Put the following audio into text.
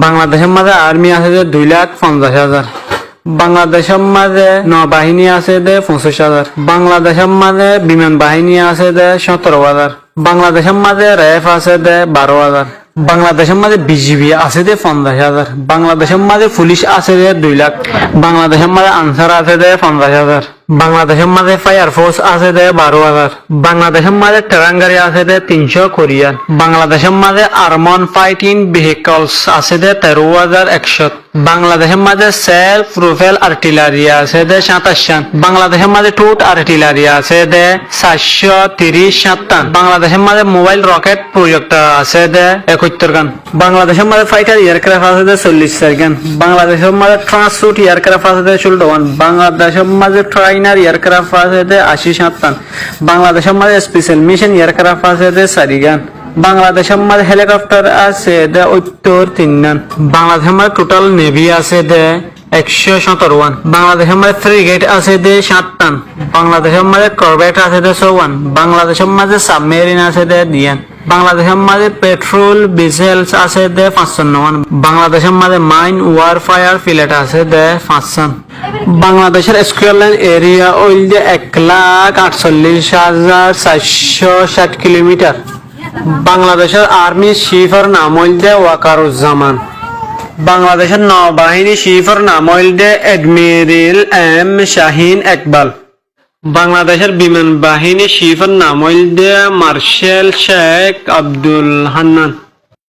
বাংলাদেশের মাঝে আর্মি আছে যে 2,50,000। বাংলাদেশের মাঝে নৌবাহিনী আছে যে 25,000। বাংলাদেশের মাঝে বিমান বাহিনী আছে যে 17,000। বাংলাদেশের মাঝে র্যাফ আছে যে 12,000। বাংলাদেশের মাঝে বিজিবি আছে যে 50,000। বাংলাদেশের মাঝে পুলিশ আছে যে 2 লাখ। বাংলাদেশের মাঝে আনসার আছে যে 50,000। বাংলাদেশের মাঝে ফায়ার ফোর্স আছে যে 12,000। বাংলাদেশের মাঝে ট্রাঙ্গারি আছে যে 300 কোরিয়ান। বাংলাদেশের মাঝে আর্মন ফাইটিং ভেহিকলস আছে যে 13,100। বাংলাদেশের মাঝে সেলফ প্রোফেল আর্টিলারি আছে যে 27 বাংলাদেশের মাঝে টুট আর্টিলারি আছে যে 430 টান। বাংলাদেশের মাঝে মোবাইল রকেট প্রজেক্টর আছে যে 71 গান। বাংলাদেশের মাঝে ফাইটার এয়ারক্রাফট আছে যে 44 গান। বাংলাদেশের মাঝে ট্রান্সপোর্ট এয়ারক্রাফট আছে যে 16 বাংলাদেশের মাঝে ট্রাইনার এয়ারক্রাফট আছে যে 87 টান। বাংলাদেশের মাঝে স্পেশাল মিশন এয়ারক্রাফট আছে যে 4 গান। বাংলাদেশের মাঝে হেলিকপ্টার আছে যে 73 গান। বাংলাদেশের মাঝে টোটাল নেভি আছে যে 117। বাংলাদেশের মাঝে ফ্রিগেট আছে যে 7 টান। বাংলাদেশের মাঝে করভেট আছে যে 54। বাংলাদেশের মাঝে সাবমেরিন আছে যে 2। বাংলাদেশের মাঝে পেট্রোল ভিসেলস আছে যে 55। বাংলাদেশের মাঝে মাইন ওয়ারফায়ার ফিলেট আছে যে 5। বাংলাদেশের স্কয়ার লাইন এরিয়া হইল যে 1,48,460 কিলোমিটার। বাংলাদেশের আর্মি চিফের নাম হইল যে ওয়াকারুজ্জামান। বাংলাদেশের নৌবাহিনী চিফের নাম হইল যে এডমিরাল এম শাহিন ইকবাল। বাংলাদেশের বিমান বাহিনী চিফের নাম হইল যে মার্শাল শেখ আব্দুল হান্নান।